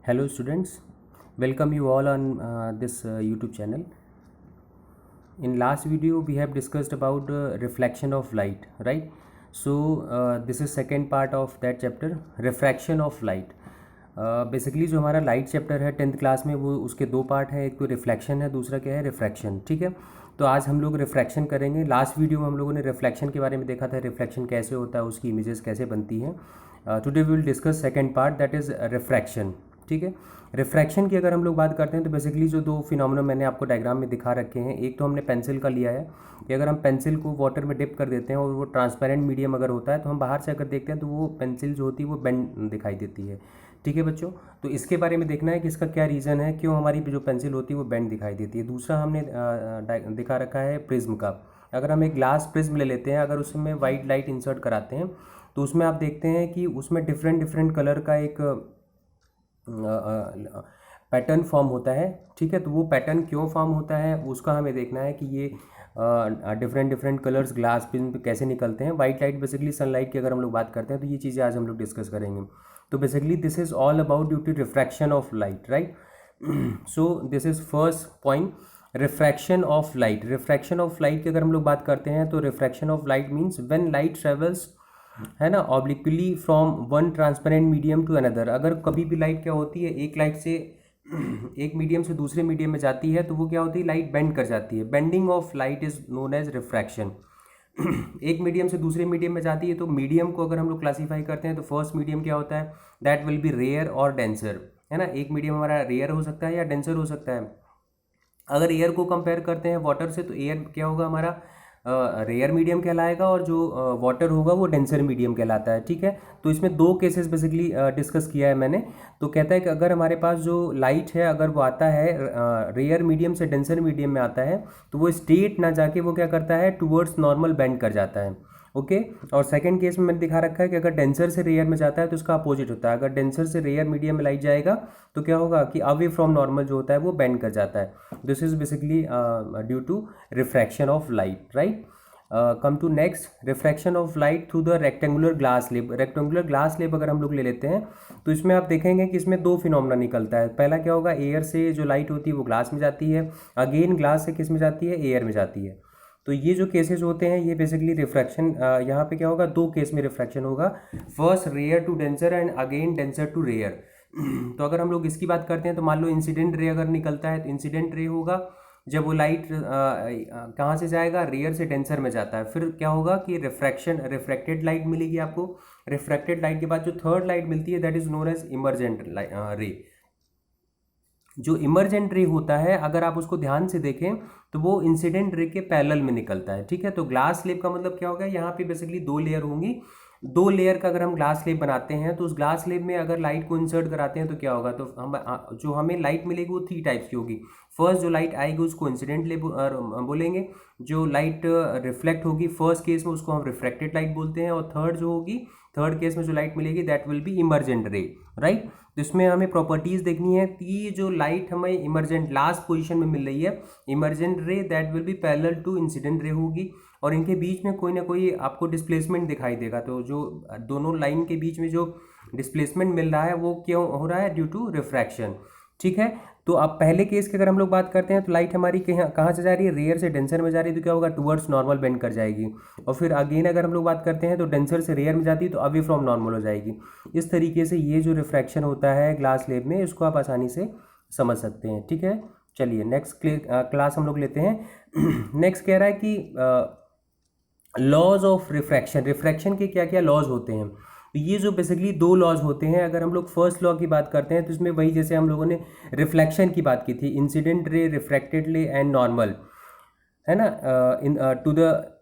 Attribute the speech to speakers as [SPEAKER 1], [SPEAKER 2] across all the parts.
[SPEAKER 1] Hello students, welcome you all on this YouTube channel. In last video we have discussed about reflection of light, right? So this is second part of that chapter, refraction of light. Basically जो हमारा light chapter है 10th class में वो उसके दो part हैं, एक तो रिफ्लेक्शन है, दूसरा क्या है रिफ्रैक्शन। ठीक है, तो आज हम लोग रिफ्रैक्शन करेंगे। लास्ट वीडियो में हम लोगों ने रिफ्लेक्शन के बारे में देखा था, रिफ्लेक्शन कैसे होता है, उसकी इमेजेस कैसे बनती हैं। Today we will discuss second part that is refraction. ठीक है, रिफ्रैक्शन की अगर हम लोग बात करते हैं तो बेसिकली जो दो फिनोमेना मैंने आपको डायग्राम में दिखा रखे हैं, एक तो हमने पेंसिल का लिया है कि अगर हम पेंसिल को वाटर में डिप कर देते हैं और वो ट्रांसपेरेंट मीडियम अगर होता है तो हम बाहर से अगर देखते हैं तो वो पेंसिल जो होती है वो बेंड दिखाई देती है। ठीक है बच्चों, तो इसके बारे में देखना है कि इसका क्या रीज़न है, क्यों हमारी जो पेंसिल होती है वो बेंड दिखाई देती है। दूसरा हमने दिखा रखा है प्रिज्म का। अगर हम एक ग्लास प्रिज्म ले लेते हैं, अगर उसमें वाइट लाइट इंसर्ट कराते हैं तो उसमें आप देखते हैं कि उसमें डिफरेंट डिफरेंट कलर का एक पैटर्न फॉर्म होता है। ठीक है, तो वो पैटर्न क्यों फॉर्म होता है उसका हमें देखना है कि ये different different colours glass prism पे कैसे निकलते हैं। वाइट लाइट बेसिकली सनलाइट की अगर हम लोग बात करते हैं तो ये चीज़ें आज हम लोग डिस्कस करेंगे। तो basically this is all about due to refraction of light, right. So this is first point, refraction of light. Refraction of light की अगर हम लोग बात करते हैं तो refraction of light means when light travels, है ना, obliquely from one transparent medium to another. अगर कभी भी लाइट क्या होती है, एक लाइट से एक मीडियम से दूसरे मीडियम में जाती है तो वो क्या होती है, लाइट बेंड कर जाती है। Bending of light is known as refraction. एक मीडियम से दूसरे मीडियम में जाती है तो मीडियम को अगर हम लोग क्लासीफाई करते हैं तो फर्स्ट मीडियम क्या होता है, दैट विल बी रेयर और डेंसर, है ना। एक मीडियम हमारा रेयर हो सकता है या डेंसर हो सकता है। अगर एयर को कंपेयर करते हैं वाटर से तो एयर क्या होगा हमारा, रेयर मीडियम कहलाएगा और जो वाटर होगा वो डेंसर मीडियम कहलाता है। ठीक है, तो इसमें दो केसेस बेसिकली डिस्कस किया है मैंने। तो कहता है कि अगर हमारे पास जो लाइट है अगर वो आता है रेयर मीडियम से डेंसर मीडियम में आता है तो वो स्ट्रेट ना जाके वो क्या करता है, टूवर्ड्स नॉर्मल बेंड कर जाता है। ओके, और सेकंड केस में मैंने दिखा रखा है कि अगर डेंसर से रेयर में जाता है तो उसका अपोजिट होता है। अगर डेंसर से रेयर मीडियम में लाइट जाएगा तो क्या होगा कि अवे फ्रॉम नॉर्मल जो होता है वो बेंड कर जाता है। This is basically due to refraction of light, right. Come to next, refraction of light through the rectangular glass slab. Rectangular glass slab अगर हम लोग ले लेते हैं तो इसमें आप देखेंगे कि इसमें दो फिनोमेना निकलता है। पहला क्या होगा, एयर से जो लाइट होती है वो ग्लास में जाती है, अगेन ग्लास से किस में जाती है, एयर में जाती है। तो ये जो केसेस होते हैं ये बेसिकली रिफ्रैक्शन, यहाँ पे क्या होगा, दो केस में रिफ्रैक्शन होगा, first rare to denser and again denser to rare. तो अगर हम लोग इसकी बात करते हैं तो मान लो इंसिडेंट रे अगर निकलता है तो इंसिडेंट रे होगा जब वो लाइट कहाँ से जाएगा, रेयर से डेंसर में जाता है। फिर क्या होगा कि रिफ्रैक्शन, रिफ्रैक्टेड लाइट मिलेगी आपको। रिफ्रैक्टेड लाइट के बाद जो थर्ड लाइट मिलती है that is known as emergent ray. जो इमर्जेंट रे होता है अगर आप उसको ध्यान से देखें तो वो इंसिडेंट रे के पैरेलल में निकलता है। ठीक है, तो ग्लास स्लेब का मतलब क्या होगा, यहाँ पे बेसिकली दो लेयर होंगी। दो लेयर का अगर हम ग्लास स्लेब बनाते हैं तो उस ग्लास स्लेब में अगर लाइट को इंसर्ट कराते हैं तो क्या होगा, तो हम जो हमें लाइट मिलेगी वो थ्री टाइप्स की होगी। फर्स्ट जो लाइट आएगी उसको इंसिडेंट ले बोलेंगे। जो लाइट रिफ्लेक्ट होगी फर्स्ट केस में उसको हम रिफ्रैक्टेड लाइट बोलते हैं। और थर्ड जो होगी, थर्ड केस में जो लाइट मिलेगी दैट विल बी इमर्जेंट रे, राइट। तो इसमें हमें प्रॉपर्टीज देखनी है कि जो लाइट हमें इमर्जेंट लास्ट पोजीशन में मिल रही है, emergent ray that will be parallel to incident ray होगी और इनके बीच में कोई ना कोई आपको डिस्प्लेसमेंट दिखाई देगा। तो जो दोनों लाइन के बीच में जो डिस्प्लेसमेंट मिल रहा है वो क्यों हो रहा है, ड्यू टू रिफ्रैक्शन। ठीक है, तो अब पहले केस की अगर हम लोग बात करते हैं तो लाइट हमारी कहाँ से जा रही है, रेयर से डेंसर में जा रही है तो क्या होगा, टुवर्ड्स नॉर्मल बेंड कर जाएगी। और फिर अगेन अगर हम लोग बात करते हैं तो डेंसर से रेयर में जाती है तो अवे फ्रॉम नॉर्मल हो जाएगी। इस तरीके से ये जो रिफ्रैक्शन होता है ग्लास स्लेब में इसको आप आसानी से समझ सकते हैं। ठीक है, चलिए नेक्स्ट क्लास हम लोग लेते हैं। नेक्स्ट कह रहा है कि लॉज ऑफ रिफ्रैक्शन। रिफ्रैक्शन के क्या क्या लॉज होते हैं, तो ये जो बेसिकली दो लॉज होते हैं। अगर हम लोग फर्स्ट लॉ की बात करते हैं तो इसमें वही जैसे हम लोगों ने रिफ्लेक्शन की बात की थी, इंसिडेंट रे, रिफ्रैक्टेड रे एंड नॉर्मल, है ना, in to the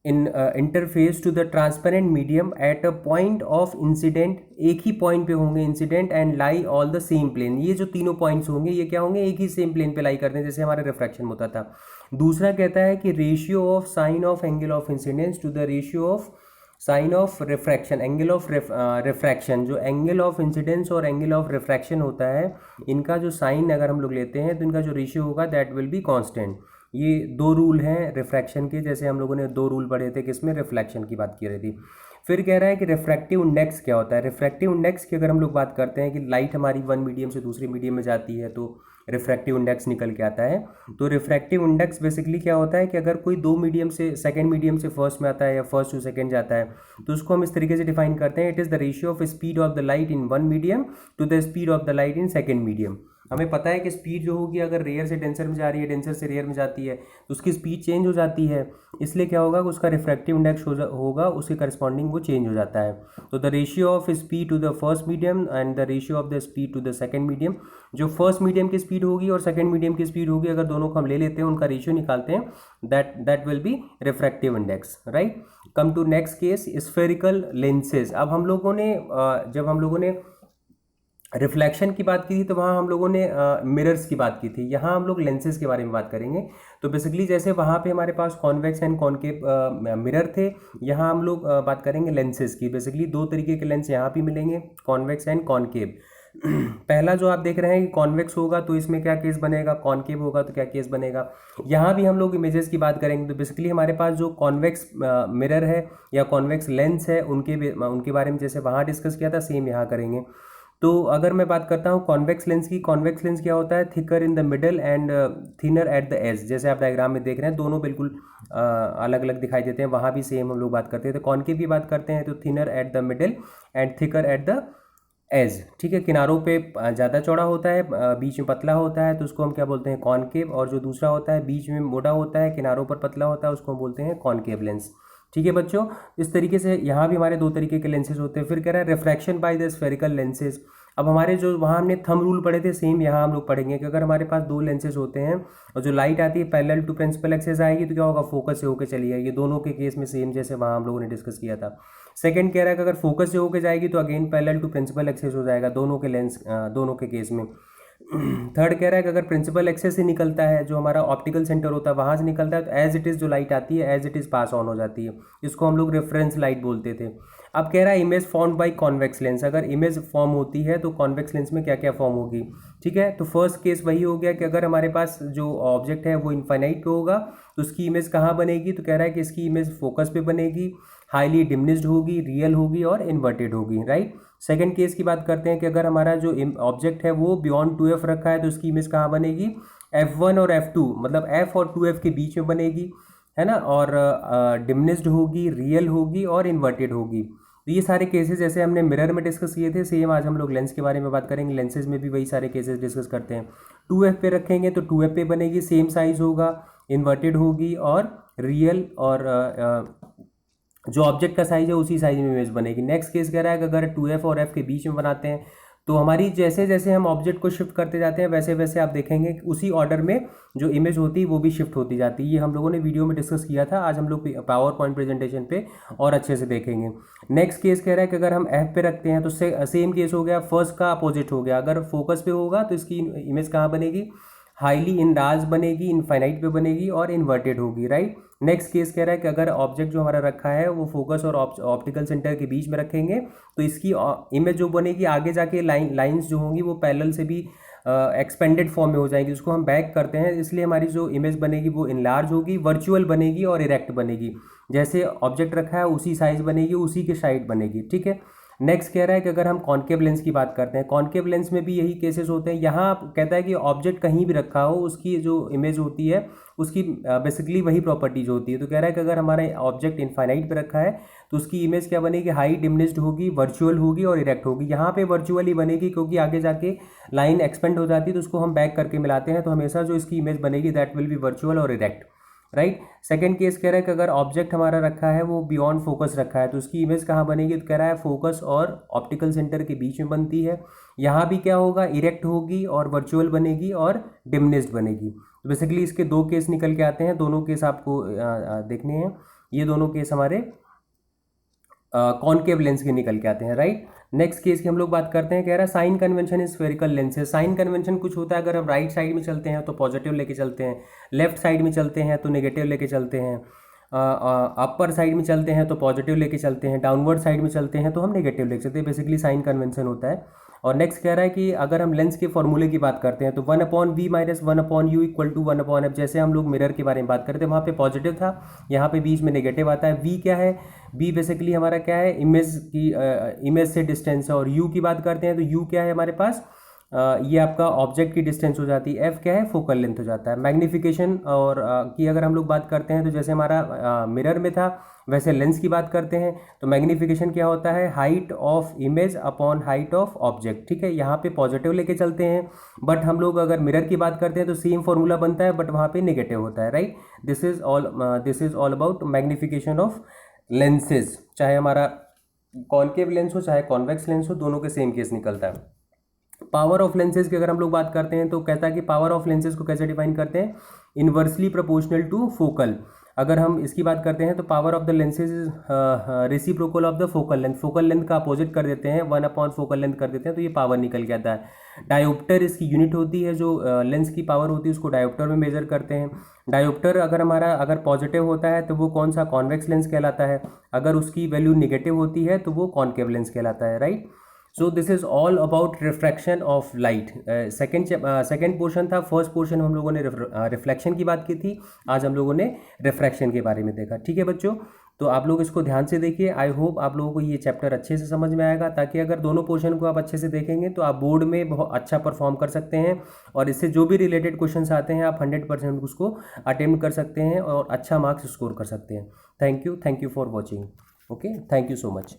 [SPEAKER 1] in interface to the transparent medium at a point of incident. एक ही पॉइंट पे होंगे incident and lie all the same plane. ये जो तीनों पॉइंट्स होंगे ये क्या होंगे, एक ही सेम प्लेन पे लाई करते हैं जैसे हमारा रिफ्रैक्शन होता था। दूसरा कहता है कि ratio of sine of angle of incidence to the ratio of sine of refraction, angle of refraction. जो एंगल ऑफ इंसिडेंस और एंगल ऑफ रिफ्रैक्शन होता है इनका जो साइन अगर हम लोग लेते हैं तो इनका जो रेशियो होगा दैट विल बी कांस्टेंट। ये दो रूल हैं रिफ्रैक्शन के, जैसे हम लोगों ने दो रूल पढ़े थे किसमें, रिफ्लेक्शन की बात की रही थी। फिर कह रहा है कि रिफ्रैक्टिव इंडेक्स क्या होता है। रिफ्रैक्टिव इंडेक्स की अगर हम लोग बात करते हैं कि लाइट हमारी वन मीडियम से दूसरे मीडियम में जाती है तो रिफ्रैक्टिव इंडेक्स निकल के आता है। तो रिफ्रैक्टिव इंडेक्स बेसिकली क्या होता है कि अगर कोई दो मीडियम से सेकंड मीडियम से फर्स्ट में आता है या फर्स्ट टू सेकंड जाता है तो उसको हम इस तरीके से डिफाइन करते हैं, it is the ratio of speed of the light in one medium to the speed of the light in second medium. हमें पता है कि स्पीड जो होगी अगर रेयर से डेंसर में जा रही है, डेंसर से रेयर में जाती है तो उसकी स्पीड चेंज हो जाती है, इसलिए क्या होगा कि उसका रिफ्रैक्टिव इंडेक्स होगा उसके करस्पॉन्डिंग वो चेंज हो जाता है। तो the ratio of speed to the first medium and the ratio of the speed to the second medium, जो फर्स्ट मीडियम की स्पीड होगी और सेकंड मीडियम की स्पीड होगी, अगर दोनों को हम ले लेते हैं उनका रेशियो निकालते हैं, that will be refractive index, right. Come to next case, spherical lenses. अब हम लोगों ने जब हम लोगों ने रिफ्लेक्शन की बात की थी तो वहाँ हम लोगों ने मिरर्स की बात की थी, यहाँ हम लोग लेंसेज के बारे में बात करेंगे। तो बेसिकली जैसे वहाँ पे हमारे पास कॉन्वेक्स एंड कॉनकेव मिरर थे, यहाँ हम लोग बात करेंगे लेंसेज की। बेसिकली दो तरीके के लेंस यहाँ भी मिलेंगे, कॉन्वेक्स एंड कॉनकेव। पहला जो आप देख रहे हैं कि कॉन्वेक्स होगा तो इसमें क्या केस बनेगा, कॉनकेव होगा तो क्या केस बनेगा। यहाँ भी हम लोग इमेजेस की बात करेंगे तो बेसिकली हमारे पास जो कॉन्वेक्स मिरर है या कॉन्वेक्स लेंस है उनके बारे में जैसे वहाँ डिस्कस किया था सेम यहाँ करेंगे। तो अगर मैं बात करता हूँ कॉन्वेक्स लेंस की, कॉन्वेक्स लेंस क्या होता है, thicker in the middle and thinner at the edge. जैसे आप डायग्राम में देख रहे हैं दोनों बिल्कुल अलग अलग दिखाई देते हैं, वहाँ भी सेम हम लोग बात करते हैं। तो कॉनकेव की बात करते हैं तो thinner at the middle and thicker at the edge, ठीक है। किनारों पे ज़्यादा चौड़ा होता है, बीच में पतला होता है तो उसको हम क्या बोलते हैं, कॉनकेव। और जो दूसरा होता है बीच में मोटा होता है, किनारों पर पतला होता है, उसको हम बोलते हैं कॉनकेव लेंस, ठीक है बच्चों। इस तरीके से यहाँ भी हमारे दो तरीके के लेंसेज होते हैं। फिर कह रहा है refraction by the spherical lenses. अब हमारे जो वहाँ हमने थंब रूल पढ़े थे सेम यहाँ हम लोग पढ़ेंगे कि अगर हमारे पास दो लेंसेज होते हैं और जो लाइट आती है पैरेलल टू प्रिंसिपल एक्सिस आएगी तो क्या होगा, फोकस से होकर चली जाएगी। दोनों के केस में सेम जैसे वहाँ हम लोगों ने डिस्कस किया था। सेकंड कह रहा है कि अगर फोकस से होकर जाएगी तो again parallel to principal axis हो जाएगा दोनों के लेंस, दोनों के केस में। थर्ड कह रहा है कि अगर प्रिंसिपल एक्सेस से निकलता है, जो हमारा ऑप्टिकल सेंटर होता है वहाँ से निकलता है तो एज इट इज़ जो लाइट आती है as it is pass on हो जाती है, इसको हम लोग रेफरेंस लाइट बोलते थे। अब कह रहा है image form by convex lens. अगर इमेज फॉर्म होती है तो कॉन्वेक्स लेंस में क्या क्या फॉर्म होगी, ठीक है। तो फर्स्ट केस वही हो गया कि अगर हमारे पास जो ऑब्जेक्ट है वो इनफाइनाइट पे होगा तो उसकी इमेज कहाँ बनेगी, तो कह रहा है कि इसकी इमेज फोकस पे बनेगी, हाईली डिमिनिश्ड होगी, रियल होगी और इन्वर्टेड होगी, राइट। सेकंड केस की बात करते हैं कि अगर हमारा जो ऑब्जेक्ट है वो बियॉन्ड 2f रखा है तो उसकी इमेज कहाँ बनेगी, f1 और f2, मतलब f और 2f के बीच में बनेगी, है ना। और डिमिनिश्ड होगी, रियल होगी और इन्वर्टेड होगी। तो ये सारे केसेस जैसे हमने मिरर में डिस्कस किए थे सेम आज हम लोग लेंस के बारे में बात करेंगे। लेंसेज में भी वही सारे केसेस डिस्कस करते हैं। 2f पे रखेंगे तो 2f पे बनेगी, सेम साइज होगा, इन्वर्टेड होगी और रियल, और जो ऑब्जेक्ट का साइज है उसी साइज में इमेज बनेगी। नेक्स्ट केस कह रहा है कि अगर 2f और f के बीच में बनाते हैं तो हमारी जैसे जैसे हम ऑब्जेक्ट को शिफ्ट करते जाते हैं वैसे वैसे आप देखेंगे कि उसी ऑर्डर में जो इमेज होती है वो भी शिफ्ट होती जाती है। ये हम लोगों ने वीडियो में डिस्कस किया था, आज हम लोग पावर पॉइंट प्रेजेंटेशन पे और अच्छे से देखेंगे। नेक्स्ट केस कह रहा है कि अगर हम f पे रखते हैं तो सेम केस हो गया, फर्स्ट का अपोजिट हो गया। अगर फोकस पे होगा तो इसकी इमेज कहाँ बनेगी, हाईली इनडार्ज बनेगी, इनफाइनाइट पे बनेगी और इन्वर्टेड होगी, राइट। नेक्स्ट केस कह रहा है कि अगर ऑब्जेक्ट जो हमारा रखा है वो फोकस और ऑप्टिकल सेंटर के बीच में रखेंगे तो इसकी इमेज जो बनेगी आगे जाके लाइंस जो होंगी वो पैरेलल से भी एक्सपेंडेड फॉर्म में हो जाएगी, उसको हम बैक करते हैं, इसलिए हमारी जो इमेज बनेगी वो इनलार्ज होगी, वर्चुअल बनेगी और इरेक्ट बनेगी। जैसे ऑब्जेक्ट रखा है उसी साइज बनेगी, उसी के साइड बनेगी, ठीक है। नेक्स्ट कह रहा है कि अगर हम कॉनकेव लेंस की बात करते हैं, कॉनकेव लेंस में भी यही केसेस होते हैं। यहाँ कहता है कि ऑब्जेक्ट कहीं भी रखा हो उसकी जो इमेज होती है उसकी बेसिकली वही प्रॉपर्टीज होती है। तो कह रहा है कि अगर हमारा ऑब्जेक्ट इनफाइनाइट पे रखा है तो उसकी इमेज क्या बनेगी, हाई डिमिनिश्ड होगी, वर्चुअल होगी और इरेक्ट होगी। यहाँ पे वर्चुअल ही बनेगी क्योंकि आगे जाके लाइन एक्सपेंड हो जाती है तो उसको हम बैक करके मिलाते हैं, तो हमेशा जो इसकी इमेज बनेगी दैट विल बी वर्चुअल और इरेक्ट, राइट। सेकंड केस कह रहा है कि अगर ऑब्जेक्ट हमारा रखा है वो बियॉन्ड फोकस रखा है तो उसकी इमेज कहाँ बनेगी, तो कह रहा है फोकस और ऑप्टिकल सेंटर के बीच में बनती है। यहाँ भी क्या होगा, इरेक्ट होगी और वर्चुअल बनेगी और डिमिनिश्ड बनेगी। तो बेसिकली इसके दो केस निकल के आते हैं, दोनों केस आपको देखने हैं। ये दोनों केस हमारे कॉनकेव लेंस के निकल के आते हैं, राइट। नेक्स्ट केस की हम लोग बात करते हैं, कह रहा है sign convention is spherical lenses. Sign convention कुछ होता है, अगर हम राइट साइड में चलते हैं तो पॉजिटिव लेके चलते हैं, लेफ्ट साइड में चलते हैं तो नेगेटिव लेके चलते हैं, अपर साइड में चलते हैं तो पॉजिटिव लेके चलते हैं, डाउनवर्ड साइड में चलते हैं तो हम नेगेटिव लेके चलते हैं। बेसिकली साइन कन्वेंशन होता है। और नेक्स्ट कह रहा है कि अगर हम लेंस के फॉर्मूले की बात करते हैं तो 1/v - 1/u = 1/f। जैसे हम लोग मिरर के बारे में बात करते हैं वहाँ पे पॉजिटिव था, यहाँ पे बीच में नेगेटिव आता है। v क्या है, बी बेसिकली हमारा क्या है, इमेज से डिस्टेंस है। और यू की बात करते हैं तो यू क्या है हमारे पास, ये आपका ऑब्जेक्ट की डिस्टेंस हो जाती है। एफ क्या है, फोकल लेंथ हो जाता है। मैग्नीफिकेशन और की अगर हम लोग बात करते हैं तो जैसे हमारा मिरर में था वैसे लेंस की बात करते हैं तो मैग्नीफिकेशन क्या होता है, height of image upon height of object. ठीक है, यहाँ पे पॉजिटिव लेके चलते हैं, बट हम लोग अगर मिरर की बात करते हैं तो सेम फॉर्मूला बनता है बट वहाँ पे नेगेटिव होता है, right. This is all about magnification of lenses. चाहे हमारा कॉनकेव लेंस हो चाहे कॉन्वेक्स लेंस हो, दोनों के सेम केस निकलता है। पावर ऑफ लेंसेज की अगर हम लोग बात करते हैं तो कहता है कि पावर ऑफ लेंसेज को कैसे डिफाइन करते हैं, इन्वर्सली प्रोपोर्शनल टू फोकल। अगर हम इसकी बात करते हैं तो power of the lenses is reciprocal of the focal length. Focal length का अपोजिट कर देते हैं, 1/4 फोकल लेंथ कर देते हैं तो ये पावर निकल के आता है। डायोप्टर इसकी यूनिट होती है, जो लेंस की पावर होती है उसको डायोप्टर में मेजर करते हैं। डायोप्टर अगर पॉजिटिव होता है तो वो कौन सा, कॉन्वेक्स लेंस कहलाता है। अगर उसकी वैल्यू निगेटिव होती है तो वो कॉनकेव लेंस कहलाता है, right. So this is all about refraction of light. Second portion था। फर्स्ट पोर्शन हम लोगों ने रिफ्लेक्शन की बात की थी, आज हम लोगों ने रिफ्रैक्शन के बारे में देखा। ठीक है बच्चों, तो आप लोग इसको ध्यान से देखिए। आई होप आप लोगों को ये चैप्टर अच्छे से समझ में आएगा, ताकि अगर दोनों पोर्शन को आप अच्छे से देखेंगे तो आप बोर्ड में बहुत अच्छा परफॉर्म कर सकते हैं, और इससे जो भी रिलेटेड क्वेश्चंस आते हैं आप 100% उसको अटेम्प्ट कर सकते हैं और अच्छा मार्क्स स्कोर कर सकते हैं। Thank you for watching. Okay, thank you so much.